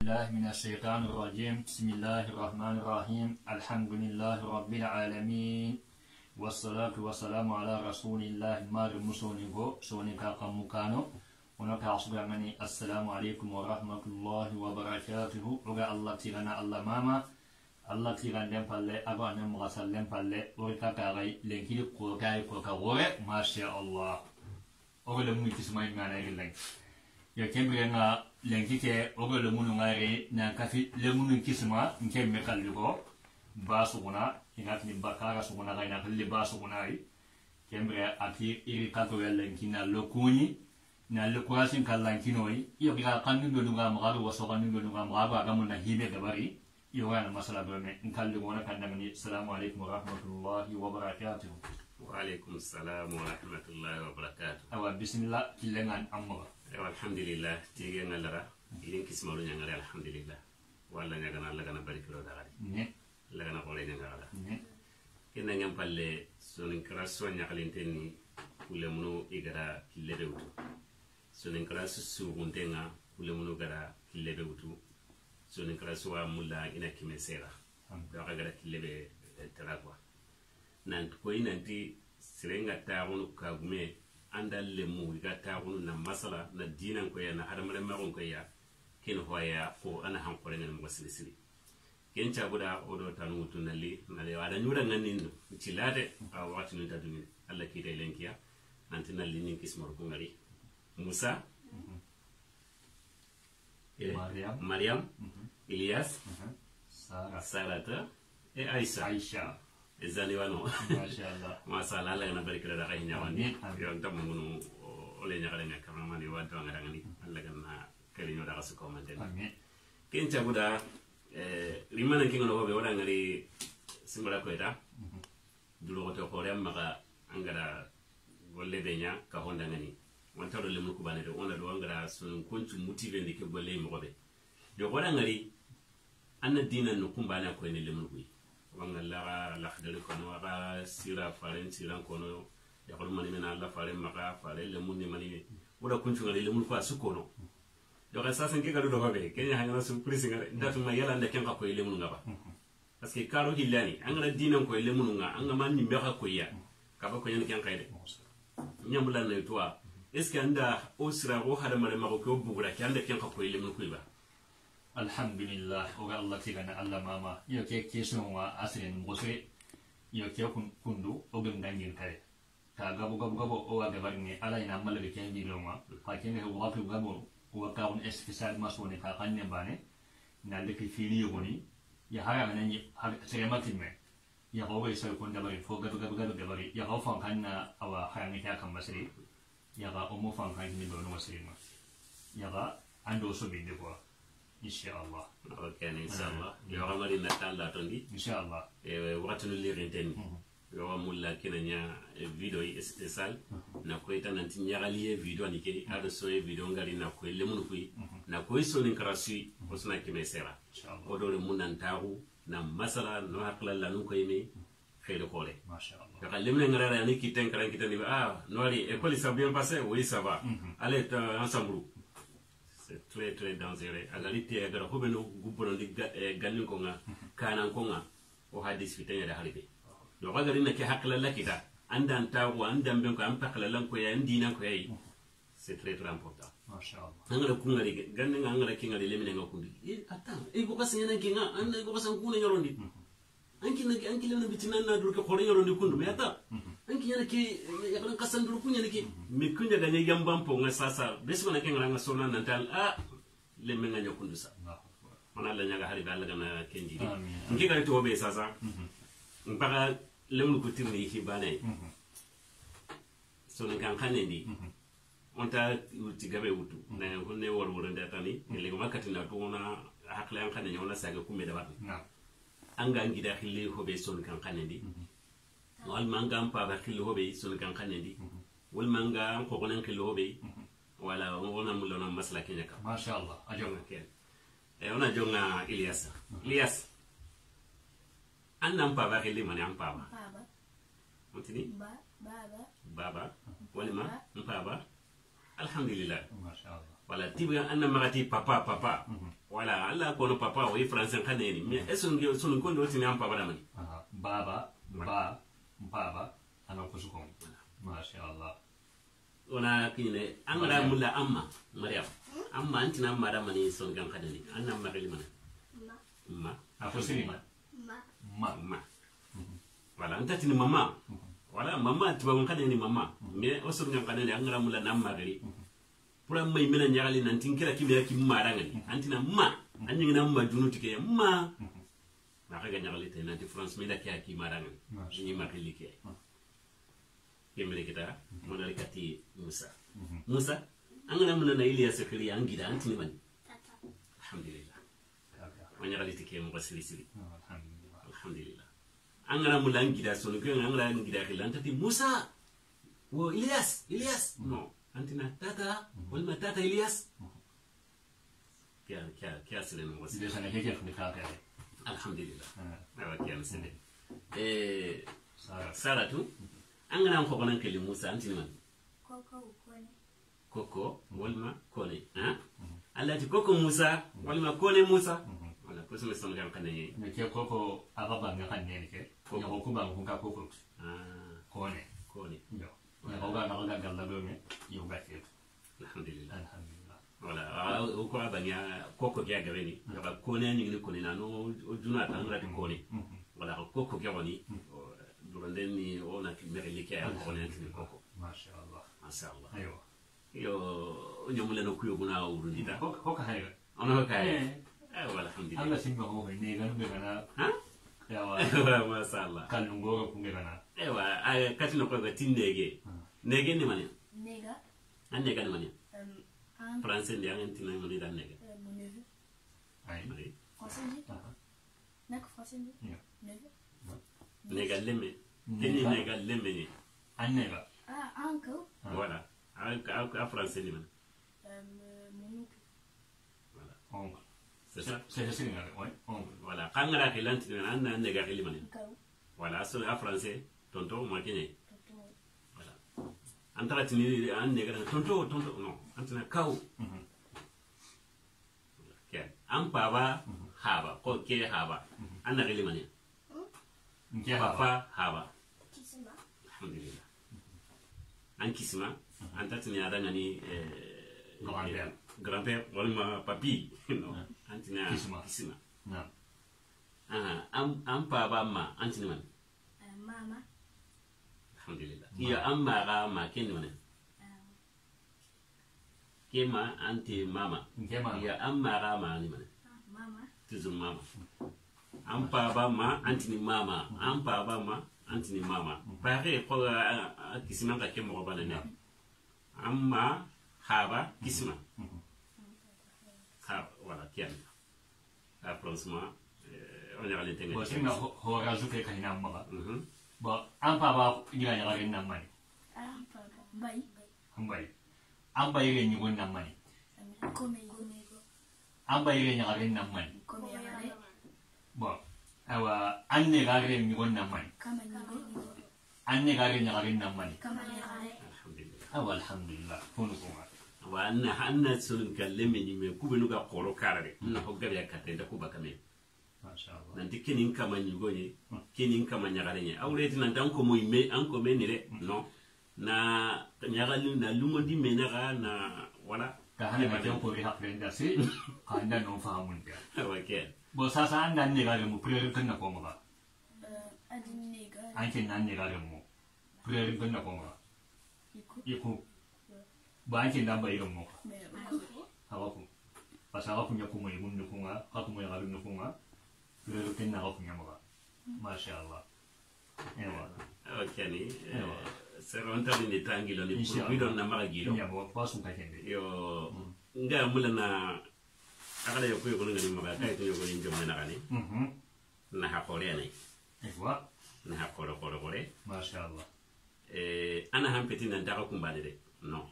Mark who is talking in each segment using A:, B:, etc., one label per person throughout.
A: الله من الشيطان الرجيم بسم الله الرحمن الرحيم الحمد لله رب العالمين والصلاة والسلام على رسول الله مار مسونيغو سونيكا قمكانو ونكا عصبعني السلام عليكم ورحمة الله وبركاته وغا الله تيغانا الله ماما الله تيغان دم بالله أبا نم غسل دم بالله وركا كاغي لنكيل قوكاي قوكا غوري ما شاء الله أغلى ممكن تسمعين معنا يغلين يا كمبرينا لنكيك أغلى منو غيري نكافي لمنو كسمة نكيم مكاليغو باسوغنا إناتني بكارا سوغنا غينا كل باسوغنا كمبريا أكي إيري كاتو يلنكينا لكوني na le kwasin kallan kinoi iyo ga kanin do lunga magaru waso kanin do lunga magaru aga mun na hibe gabari iyo ga na masala do me in kalli gona kan da mani assalamu alaikum wa rahmatullahi wa barakatuh
B: wa alaikum assalam wa rahmatullahi wa barakatuh
A: awa bismillah killengan amma
B: alhamdulillah tige ngalara idin kismaru nyangare alhamdulillah walla nyagana Allah gana barikiro dagari
A: ne
B: Allah gana qole nyangara
A: ne
B: kenna ngam palle sonin kraso nyakalinteni kule munu igara kilebe wutu sonin kraso suguntenga kule munu gara kilebe wutu sonin kraso wa mulla ina kimesera daga gara kilebe tarakwa nan ko inanti sirenga taawunu kagume andal lemu iga taawunu na masala na dinan ko ya na adamare magon ko ya ken hoya ko ana han ko rengal mo silisili ken cabuda odo tanu tunali na le wada nyura nganin cilade a wati nu tadumi Allah ki dai lenkiya antina linin kismar ko ngari Musa Maryam Ilyas Sarata e Aisha ezani wano
A: mashallah
B: masala Allah na barikira da kai nyawani yo ntamunu ole nyakale nyakama mani watu ngarangani Allah ganna kali nyoda kasu ko mantene
A: amin
B: ken cabuda rimana kinga no be wala ngari simbala ko eta dulo ko ko rem maka angara golle benya ka honda ngani wanta do lemu ko banade ona do angara sun kuntu motive ndike golle mo be do wala ngari anna dina no kumbana ko ne lemu ko wanga la khdal ko no ga sira faren siran ko no ya ko mani mena la faren maka faren lemu ni mani wala kuntu ngari lemu ko asuko no do ga sasen ke gado do be kenya hanga surprise ngare ndatu ma yala ndake ka ko lemu ngaba parce que karo hillani angara dina ko lemu nga anga man ni mbeka ko ya ka ba ko yan kan kayde nyamula na toa est-ce que anda osra ro hada mare mako ko bugura ki anda ken ko lemu ko ba
A: alhamdulillah oga Allah tigana Allah mama yo ke kesun wa asrin bose yo ke kundu oga ngangin kare ka gabo oga gabarni ala ina amala be ken dilo ma ha ken ho wa gabo oga ka on especial masone ka kanne bane na le ke fili yoni ya haya ngani ha sere matime ya ko be so ko ndabari fo gado gabari ya ko fan kanna awa haya ni ka kan basri ya ga omo fan kan ni do no basri ma ya ga ando so be de ko inshallah
B: okay inshallah yo amari na talla tondi
A: inshallah
B: watu lirinteni yo amulla kinanya video especial na ko itananti nyagali video ni ke ado so video ngari na ko lemunu ko na ko so ni karasi osna kimesera odo le munan taru na masala no akla la nu ko yeme khaydo kole
A: mashallah
B: ka lemne ngara ni kiten karan kitani no ali école ça bien passé oui ça va allez ensemble c'est très dangereux agalite agara hobeno gubbono di ganni ko nga kanan ko nga o hadis fitanya da halibe do bagari na ke hakla lakita andan tawo andan ben ko am pakla lan ko ya ndina ko yayi c'est très important
A: mashallah
B: ngara ku ngari ganni nga ngara ki ngari lemine nga kundi attends ko basanya na ki nga anda ko basan ku ne yorondi anki lemne bitinan na dur ko khore yorondi kundu me ata anki yana ki yakran kasan dur kunya ne ki mi kunya ga ne yambam po nga sasa besu na ke ngara nga sona nantal lemme nga nyakundu sa mana la nyaga hari dal gana kenji ngi ga to be sasa mpaka lemu ko tirni ki bane so ne kan kanendi onta uti gabe wutu na honne wor wor ndatani le ko makati na to na hakla an kanne nyona saga kumbe da bat anga ngida khille ho be son kan kanendi wal manga ampa ba khille ho be son kan kanendi wal manga ko konan khille ho be wala wona mulona masla kenya ka
A: mashallah
B: ajonga ken ona jonga Ilyas anna ampa ba khille mani ampa ba mutini baba wala ma ampa ba alhamdulillah
A: mashallah
B: voilà tiba anna magati papa voilà alla kono papa o français kaneni mais est-ce que son ko do tini am papa damani
A: baba ana ko suko masha Allah
B: ona kine angara mulla amma mariam amma antina amma damani son gan kaneni anna magali mana ma
A: ako sini ma
B: voilà antatini mama voilà mama tiba ngon kaneni mama mais o son gan kaneni angara mulla nam magari pura mai mena nyagali nan tinkira kimya kimara ngani antina ma anyi na ma junu tike ma ma ka nyagali te nanti france meda kya kimara ngani ni ma kelike kemre kita monali kati musa angana mena na Ilyas kiri angida antini man alhamdulillah wanyagali tike mo silisili alhamdulillah angana mulangida sonu ko angana ngida kilantati musa wo Ilyas no antina tata wala tata Ilyas kya selen mo
A: de sana keke funi ka
B: alhamdulillah awa kya selen saratu angana ko konan kele musa antina man koko wala kone ha allati koko musa wala kone musa wala ko sama sama kan kanne
A: ne ke koko ababa nga kanne ne ke ya ko ba ko ka koko kone yo ya ko ga na ga la do me yo ga ke
B: alhamdulillah wala o ko abanya koko ga ga ni ya ko ne ni ko ni nano o juna tan ra ko ni wala koko ga woni durande ni ona ki mereli ke ya ko ne ni koko
A: masha Allah ayo
B: yo nyamule no kuyo guna urundita
A: koko hayo
B: ona ka wala alhamdulillah
A: Allah simba ko ne ga no ga
B: ha
A: yawa
B: masha Allah
A: kan ngo ko ngana
B: ewa ay kati no ko ga tindege nege ni mane
C: nega
B: an nega ni mane français ndi an tinay mane dan nega
C: mon neveu
A: ay
C: français ndi nak français ndi neveu
B: nega lemme teni nega lemme ni
A: an nega
C: uncle
B: voilà a français ni mane
C: mon oncle
B: voilà
A: oncle
B: c'est ça
A: c'est ngale ouais oncle
B: voilà kangara ke lanti an nega ke limane
C: kaw
B: voilà so a français tonto ma kene voilà antara tini an nega tonto non antina kaw ke am baba haba ko ke haba an nega limane
A: nke
B: papa haba
C: kisima
B: alhamdulillah an kisima anta tini ada ngani grand-père wala papi no antina kisima
A: na
B: am baba ma antina man
C: mama
B: alhamdulillah iya amma ga ma ken ne kema anti mama
A: nke ma
B: iya amma ga ma ni man
C: mama
B: tuzu mama am baba ma anti ni mama am baba ma anti ni mama pare ko kisima ka kemo bana ne amma haba kisima ha voilà kian franchement on est allé tenir
A: bo singa ho razu ke kahina amma ba an pa ba ngira nya garin nan mani
C: papa bai
A: an bai re ni gon nan mani
C: come
A: an bai re nya garin nan mani
C: come yare
A: ba awa an ne garin ni gon nan mani
C: kama nigo
A: an ne garin nya garin nan mani
C: kama yare
B: alhamdulillah
A: awa alhamdulillah kunu kuma
B: wa anna sulun kalleme ni me kubenu ga qoro karare na hogga ya katenda kuba kame
A: masha Allah
B: nanti kenin kama nyugonye kenin kama nyagalenye awreti nan tan ko moy me an ko menire no na nyagalu na lungo di menaga na wala
A: ka hane ma tan ko ri hakre nda si ka nda no fahamun ga
B: okay
A: bo sasa an nan ne garin mu prayer kan na ko ma
C: adin nega
A: an ken nan ne garin mu prayer kan na ko ma iku ba an ken nan ba irin mu hawa ku pasaga punya ku mo igun ku nga ka ku mo garin ku nga prayer kan na ko nya ma masha Allah ewa
B: okay ni seronta ni tangilo ni purbido na magiro
A: ya bo pasu ka kende
B: yo nga mulana akala yo kuyo ngani maga kay to yo ngani jom na gani na ha kore nay
A: ewa
B: na ha kore
A: masha Allah
B: ana han petit nan daga kumbade de non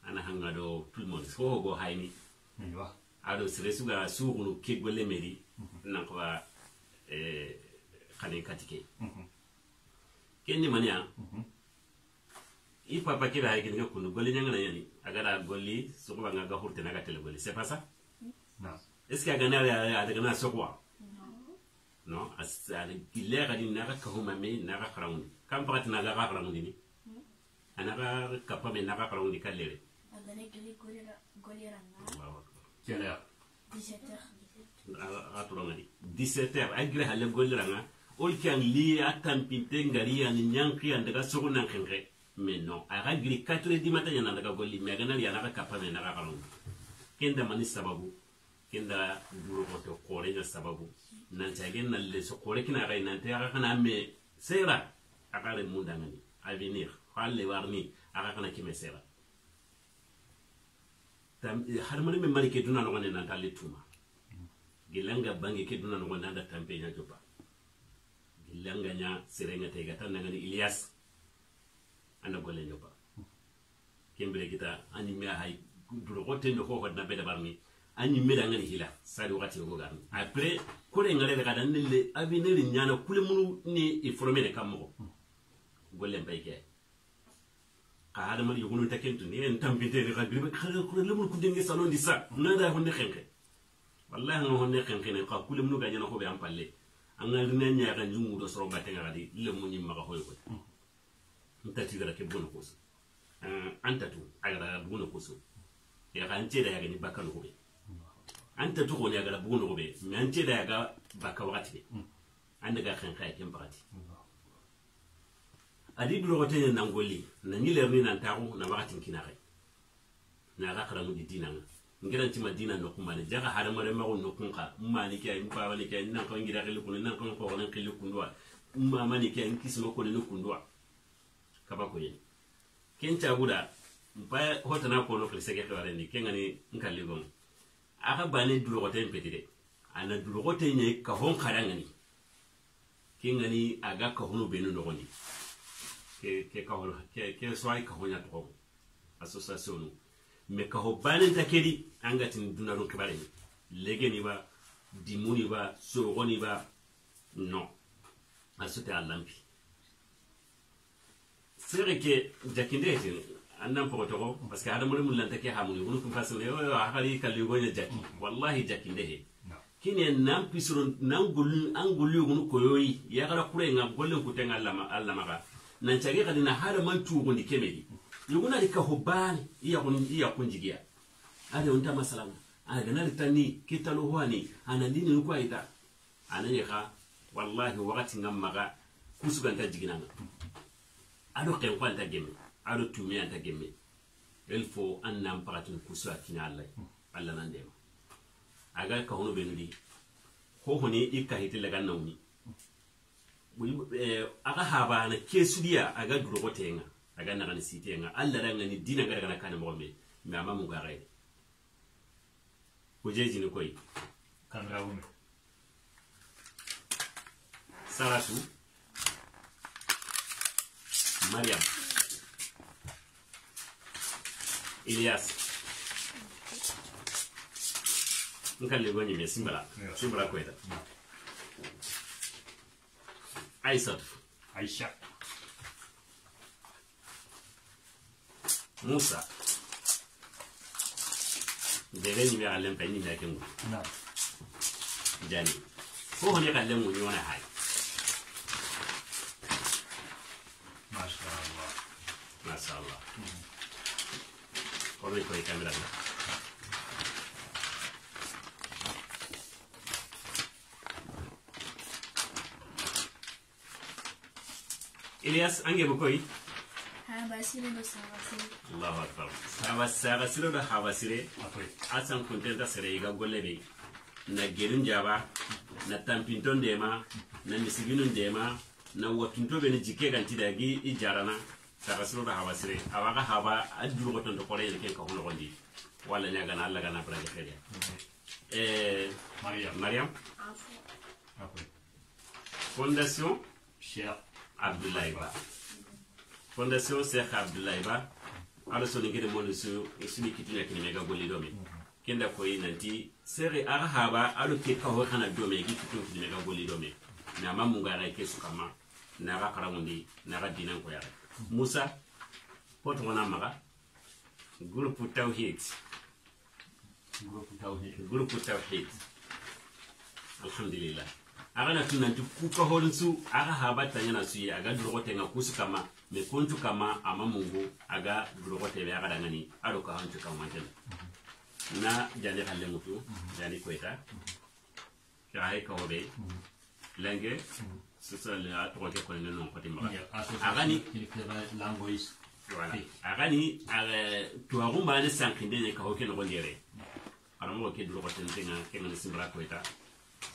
B: ana hanga do tout le monde so go hayni
A: ewa
B: ado sere suga sugunu ke golle meri nan ko khane katike kenni mania i papa kira hay kin ko golli nyanga na yani agara golli so ko nga ga hurte na ga tele golli c'est pas ça
A: non
B: est-ce que agana ya daga na so quoi non asali gille ga din na ka huma me na ga kharamu kam parati na ga kharamu ni ana ga kappa me na ga kharamu ni kallere
C: adane gili goliranga
A: quelle heure
C: 17h
B: a to ngadi 17h agre halle golliranga ol kan li atampinte ngari an nyanki an daga so nan kenge mais non aga gri 4h du matin yana daga golli me ga na ya na kappa me na ga kharamu kenda mani sababu kenda duro ko to kore na sababu nan tagen na le so kore kina ga nan ta kana me sera aga le munda ngani avenir halle warni aga kana kime sera tam har mani me mari ke duna no ngane nan talle tuma gilanga bangi ke duna no ngana da tampe nya jopa gilanga nya serenga te ga tan ngani Ilyas ana golle jopa kembere kita ani me hay duro ko tenno ko na be da barni anyi meda ngani hila sadi wakati ko garni après ko re ngare daga dan le avenir nyana kule munu ni informé de kammo golle mbayke ka hada mari yugunu takentu ni en tampinte ni ka gribe khala ko le mun ku dengi salon di sa nada honne xenke wallahi no honne xenke ne ka kule munu ga nyana ko be am palle anga dina nya ga njungu do soro batte ngadi le mun nyimma ka hoyo ko ntati gara ke bono ko so antatu agara bono ko so ya kan ce da ya gani bakkan ko be anta to goni agala bugo no be mais ante da ga baka wakati anda ga kan kay kem bakati adi duro ko tene nangoli na ni lerni nan taxu na wakati kinare na ga kharamu di dinanga ngiran ti madina no kuma ne jaga hada mare ma no kunka mani kay mpa wani kay nan ko ngira khelu kun nan ko nan khelu kundwa mani kay kismo ko ne kundwa kaba ko yen ken ta guda mpa hotana ko no khlisege khaware ni kengani nkalli gon aka bane dulogote mpetide ana dulogote nye ka hon karangani kingani aga ka hono benu nogoni ke ka hono ke swai ka honya to association me ka ho bane takedi angatin dunaro kibare legeni ba dimuni ba sogoni ba non asute alampi c'est que jakinde annan pokotoko parce que hada mo mun lanta ke hamuni bunu kum fasale yo akali kalli gonya jaki wallahi jakinde he kini nan pisron nan gulun an gullu gunu koyoyi ya kala kure nga golle ku tenga allama ga nan cage kadina hada man tu gundi kemedi yuguna dika hobani iya kunjigia ade unta masalama aga na litani kitalo hwani ana lini ko aita ananye ka wallahi wakati ngamma kusuganta jiginanga ado ken kwanta gemme ado tumi anta gemme il faut an nam paratun kuswa kina Allah nan dem aga ka hono benudi ho honi ikka hitile ga nawni aga haba na kesudiya aga duro gotenga aga na ngani sitenga Allah ranga ni dina ga daga kana mo me amma mu ga rai ko jeji ni koy
A: kan rawum
B: Saratu Mariam Ilyas nkalle goni me simbala ko eta
A: Aisha
B: Musa dere ni me alem pe ni na kengu
A: na
B: jani ko hone kalle mu ni wana hay mashallah ko ko kamera na Ilyas ange bokoy
C: habasire do sabasire
B: Allahu akbar sabasire do habasire
A: akoy
B: asan kontenta sere ga gollebe na gelun jaba na tampinton dema na misiginun dema na wakinto be ni jike ganti dagi ijarana sabasire do habasire awaga haba aduru goton do kore yake ka hono gondi wala nyaga na Allah gana braje fere Mariam
A: akoy
B: Fondation
A: Cheikh
B: Abdoulaye Ba Fondation Cheikh Abdoulaye Ba ala so ngere mo so suni kitina kini mega golli domi kenda koy nanti sere ara haba alo ke ka ho kana domi gi kitina kini mega golli domi na mamu ngara ke su kama na ga karamundi na ga dinan ko yara Musa poto wana maga groupe tawhid alhamdulillah agana tunanti kuka holsu aga habata nyana suyi aga durogote nga kusu kama me kontu kama ama mungu aga durogote be aga dangani ado ka hantu kama mantel na jani halle mutu jani kweta kai ka hobe langue sasa la troke ko ne non côté ma agani
A: language
B: voilà agani tuarumba ne sankinde ne ka hoke no gondere aramo ke durogote ntenga kenga simbra kweta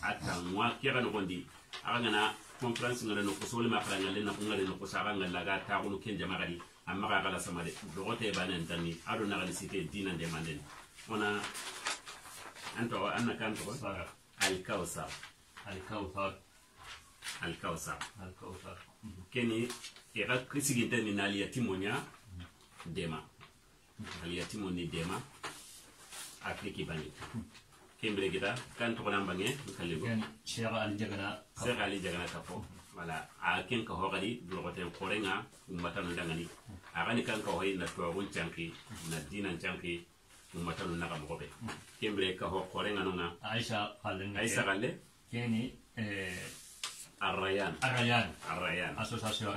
B: ata mwa kera no gondi aga na conference ngale no kusole makara ngale na ngale no kusara ngala ga ta ko ken jamagari amma ga kala samade dogote banen tani ado na gali cité dina de manden ona anto anna kanto al kawsar keni era krisigi tani na ali timonia dema ali timoni dema afriki bani kembere kita kan to nan bange kalego
A: Cheikh Ali Jagana
B: kafo wala a ken ka hogadi do ko ten korenga umatanu dangani agani kan ka hoyi na to won chanki na dinan chanki umatanu na kam gobe kembere ka ho korenga nona
A: Aisha
B: galle
A: keni
B: Arrayan association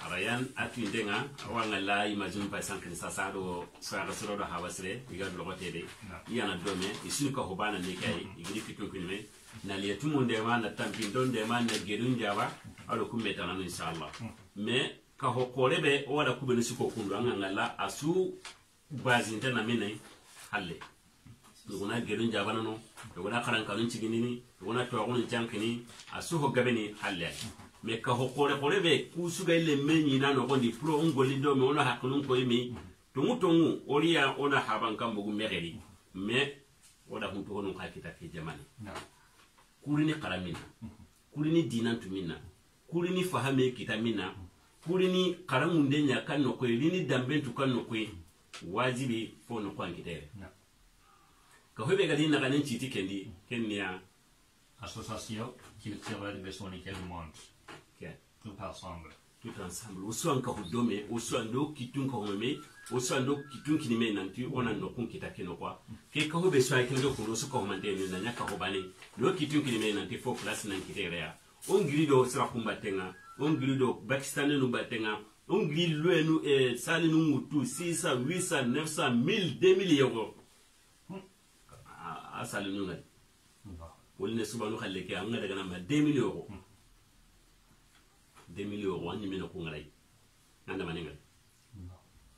B: Arrayan atindenga awanga la imagine pa sankin sasado saro do hawasre diga do gotede yana dome isin ka hobana ne kai igri fitu kinme na liya tumunde ma na tampindon de ma na gerun jawa alo kumeta nan inshallah me ka ho korebe wala kubeni siko kundu anga la asu bazinta na mene halle duguna gerun jawa nano duguna karan kanun ciginini duguna to agun jankini asu ho gabeni halle me ka ho korebe ku suga ile menyi na no gondi pro ngoli do me ona hakunun ko imi tungu oriya ona habanka mugu megeri me wada hunto hono hakita ke jamani kurini karamina kurini dinantu minna kurini fahame kitamina kurini karamunde nya kanno ko rini dambentu kanno ko wajibi fono kwa ngitere ka hobe gadi na kanen chiti kendi kenya
A: association culturelle besonique du monde tout ensemble
B: usuan ka hudome usuan do kitun ka homeme usuan do kitun kinime nanti ona no kun kitakeno kwa ke ka hobe so ay kendo ko so ko mante ni na nyaka ko bani do kitun kinime nanti fo place nan kitere ya on grido sra kumbatenga on grido Pakistan no batenga on grido luenu e sali no mutu 600 800 900 1000 2000 euro asali no ngal wolne subanu khalle ke anga daga na 2000 euro 2000 euro wani mena ko ngalay nanda manengal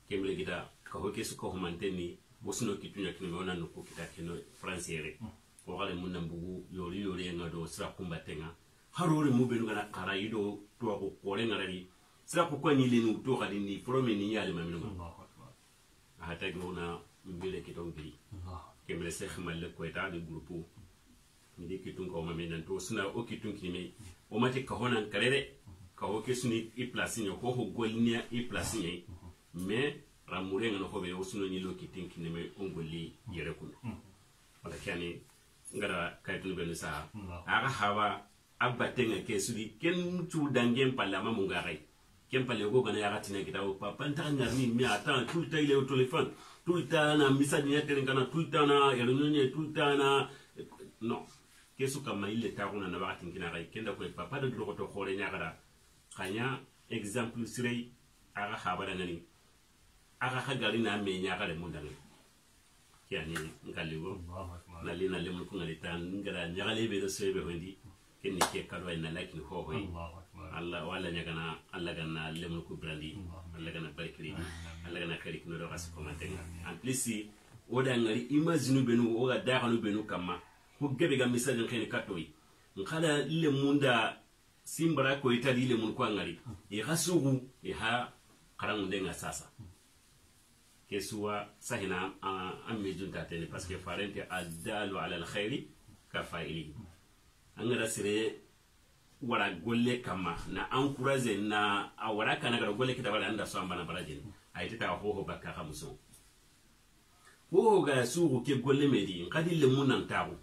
B: kemle gita ka hoke su ko humanteni bosno kitunya kinme ona no ko kita kino franciere ko gale mun nambugu yori ngado sra kumbatenga harore mu benu gana kara yido to ko kore ngarari sra ko ko ni lenu to gadi ni promeni yale mamino hata gona mbele kitongi kemle se khamalle ko eta de grupo ni de kitun ko mamena to suna o kitun kinme o mate ka honan karere ka hoke suni i place ni ko ho golnia i place ni me ramure ngano ko be osuno ni lo kitin kinme on golli yere kun wala kani ngara kaytu be sa aga hawa abatenga ke sudi ken tu dangem palama mungaray ken pale go gana ya gatina kita o papa ntanga ni mi ata tout le temps il est au téléphone tout le temps na message ni tere kana tout le temps na réunion tout le temps na non kesu kama ile tauna na wakati ngina ray kenda ko papa do ko to khore nya gara kanya exemple sirei aga habara ngani aga khagari na me nya gara mundanga yani ngaligo na lina lemu ko ngali tan ngara nyagale be do sebe hondi kenni ke kalwa na lakin ho hoy Allah wala nya kana Allah ganna lemu ko brandi Allah ganna barkiri Allah ganna kari kino do ras ko mantenga en plus oda ngari imagine benu oga daxanu benu kama ko gebe ga message ngene katoy ngala le munda simbara ko itali le mun ko ngari e hasugu e ha karangunde nga sasa kesuwa sahina amme junta tele parce que farente adalu ala alkhairi ka fa'ili angara sire wala golle kama na encourager na awara kana gara golle kitabala anda so ambana barajin ayita ta ho bakka khamso ho ga sugu ke golle medi ngadi le mun nan tawo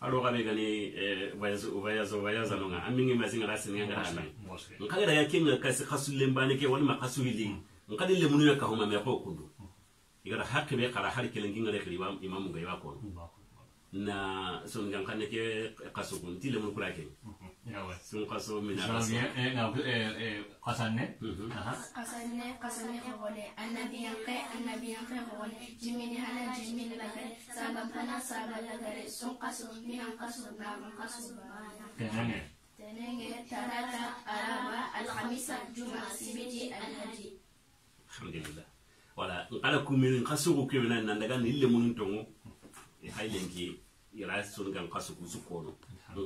B: alo gabe gani voyage nonga amingi mazinga rasini ngara ala ngara ya kinga kasi khasulle mbane ke wala makasuli ngadi le munu ka huma me ko kundu igara hakke be kala har kelen kinga de kriwa imamu ga yako na son ngam kan ke kaso kun ti le mun kula ke son kaso mina kaso
A: qasanne
C: khole annabi yanqe khole jimini hala jimini lagare sabab hana sabab lagare son kaso mina kaso na kaso tenenge tarata araba alkhamisa juma sibiti alhaji
B: alhamdulillah wala ala kumin kaso ko kemena nan daga ni le mun tongo haylenki ila son ngam kaso ku sukono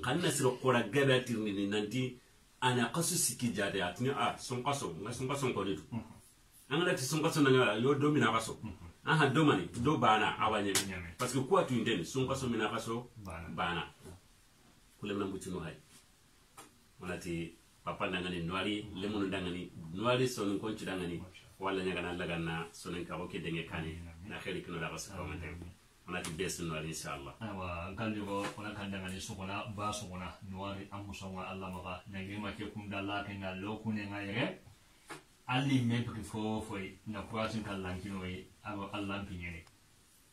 B: kan nasiro qora gabatir ni nanti ana kaso siki jade atni son kaso ko ditu angala ti son kaso na yo domina kaso aha domani do bana awanye parce que quoi tu ndeni son kaso mina kaso bana kule mna mbuti no hay manati papa ndangani noari lemunu ndangani noari son ko ci dangani wala nyaga na lagana son ka ko ke denge kani na kheri kino la kaso ko mate manati bes noari inshallah
A: awa galligo ona kandangani sokona ba sokona noari amusonga Allah maga nangi ma ke kum dalla ke na lokune ngayre alli mempe fo foi na kwasin kallankino yi abo Allah pinyene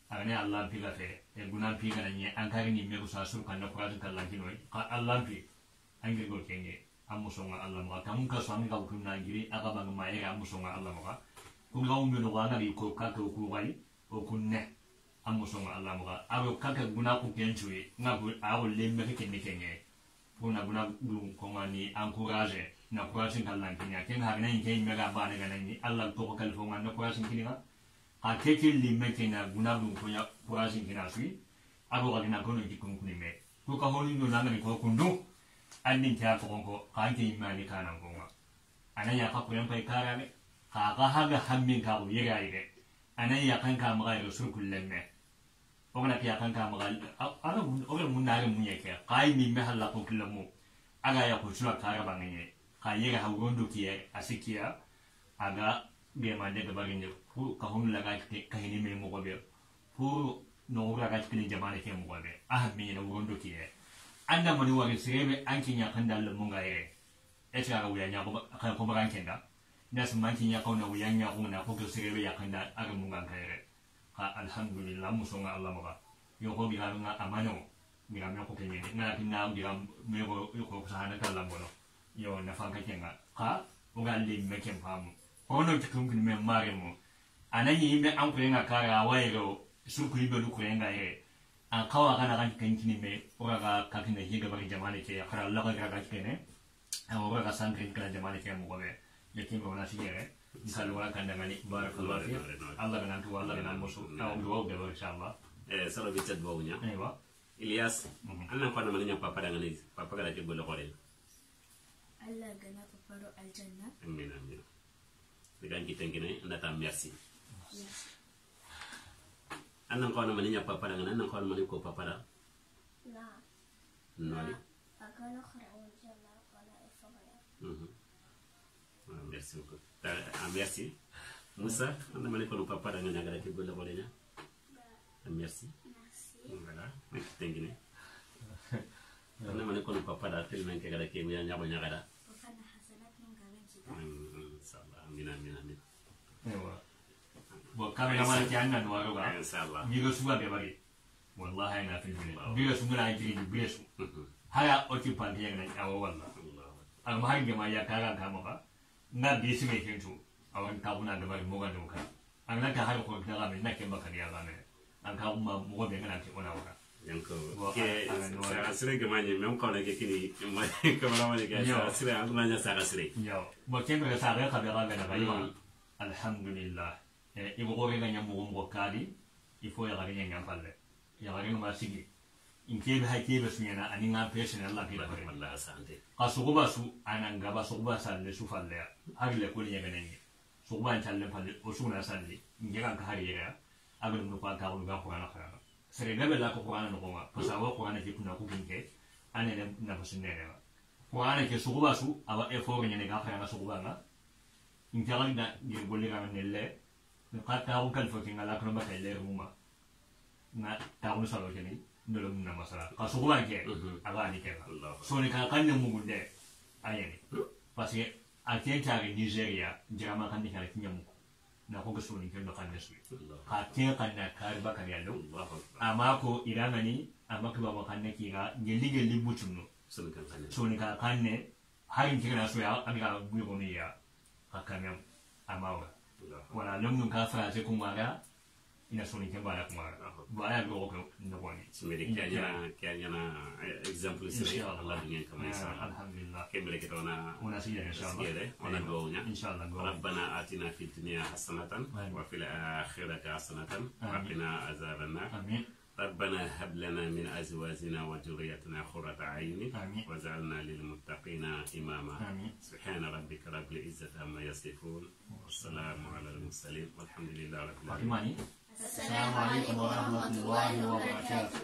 A: agane Allah piga fe e guna piga nanye ankari ni mego sa sur kan na kwasin kallankino yi ka Allah pi angi go kenge amusonga Allah maga kamun ka so anga ko na ngiri aga bang maere amusonga Allah maga ku ga umbe no ga ri ko ka ko ku wai o kunne amusonga Allah maga abo kaka guna ku kenchwe ngabu awo lembe ke kenge puna guna gulu ko ngani encourager na kwasin kallan kinya ken har nan ke mega ba daga nan ni Allah to ko kalfo man na kwasin kinya ha ke ke limme ke na guna gulu ko ya kwasin kina sui abo ga na ko no ki kun kun me ko ka honi no nan ko kundu andin ta ko ka ke imani kana ko ma anan ya ka ko yan pai kara ne ka ha ga hammin ka ko yega ide anan ya kan ka ma ga rasul kullemme o na ya kan ka ma ga ana o ga mun na mun yake kai mi me halla ko kullemu aga ya ko sura kara banganye ka yega hawgondo kiye asikia aga be mande ga baginde fu ka hon laga ka hini me mo gobe fu no ga ga kini jamane ke mo gobe mi no gondo kiye anda mani wari sirebe anki nya kan dal mo ngaye eta ga wuya nya ko ka ko bagan kenda nas manki nya ko na wuya nya ko na ko sirebe ya kan da aga mo ngaye ka alhamdulillah musonga Allah mo ga yo ko bi ga nga amano mi ga me ko kenye na kinna bi ga me ko ko sa na kala mo yo na fanka kenga ka uga limme ken famu ono tikum kin me mare mo anani me an kurenga kara wairo su ku ibe lu kurenga ye an kawa kana kan kin me uga ka kin higa bari jamane ke akara Allah ga ga kene an uga ka san kin kana jamane ke mo gobe yakin ko na sigere misal wala kan dangani barakallahu fi Allah ga nan tu Allah ga nan musu taw do ga inshallah
B: sala bi tad bawnya
A: aywa
B: Ilyas anna ko na manya papa dangani papa ga ke gole gore
C: Allah gana paparo aljanna.
B: Amin amin. Dengan kita gini, anda tak merci. Anak kau nama ni apa dengan anak kau nama ni kau apa dah?
C: Nah.
B: Nari.
C: Akan aku aljanna kalau efagaya.
B: Merci beaucoup. Merci. Musa, anda mana kau apa dengan negara kita boleh bolehnya? Merci.
C: Merci.
B: Voilà. Kita gini. Anda mana kau apa dah? Film yang kita kira yang nyata. Amin amin amin.
A: Ewa. Bo kamera mana kian nan waro ga.
B: Inshallah.
A: Bigo suba be bari. Wallahi na fi dole. Bigo suba na jiri ni bisu. Haya oti pandi yang nan awo walla. Al mahar ge ma ya kara ka mo ka. Na bisu me kentu. Awan ka buna da bari mo ga do ka. An na ka har ko da ga me na ke ba ka ya ga me. An ka ma mo be ngana ke ona wa.
B: Yanko ke sare ke manje me ko na ke kini ma ko na ma ke sare an na nya sare
A: yo bo ke me sare ka be ga na ba yo alhamdulillah e bo gore ga nyamu mo kadi il faut ya ga nya palle ya ga ma sigi in ke be ha ke be sunyana ani nga pese na Allah ke da bare
B: wallahi sante
A: ka su go ba su anan ga ba su go ba salle su falle har le ko ni ga ne su go ba challe falle o su na salle ngira ka har yera agun no pa ka ga ko na khara sere gabe la ko Qur'an no ma pasa wa Qur'an ke kuna ku kinke ane na fasunne ne Qur'an ke suba su awa e fo ne ga khara suba na intagal da ni bolle ga ne le ka ta ko kan fo kinga la ko ba ka le ruma na ta ko salo ke ni ndolo na masala ka suba ke aga ni ke so ne ka kan ne mu gunde ayeni parce que a tienta Nigeria jama kan ni kala kinyamu na ko ga soni ken kan nesu
B: Allah
A: ka te kan na karba kan yalo
B: Allah akbar
A: amako irangani amako ba kan ne kira geli butuno
B: sun kan kan
A: soni ka kan ne harin kira so ya amiga bugo ne ya akanya amawa wala lamun ka fara je kuma ga ina soni ken bala kuma ba ya go ko no woni
B: sumedi kanyana example sire Allah dunya kama isa
A: alhamdulillah
B: kembele kita
A: ona sida inshallah
B: ona doanya
A: inshallah
B: ربنا آتنا في الدنيا حسنة وفي الآخرة حسنة وقنا عذاب النار
A: amin
B: ربنا هب لنا من أزواجنا وذريتنا قرة أعين واجعلنا للمتقين إماما
A: آمين.
B: سبحان ربك رب العزة عما يصفون والسلام على المرسلين والحمد لله رب العالمين
A: السلام عليكم ورحمة الله وبركاته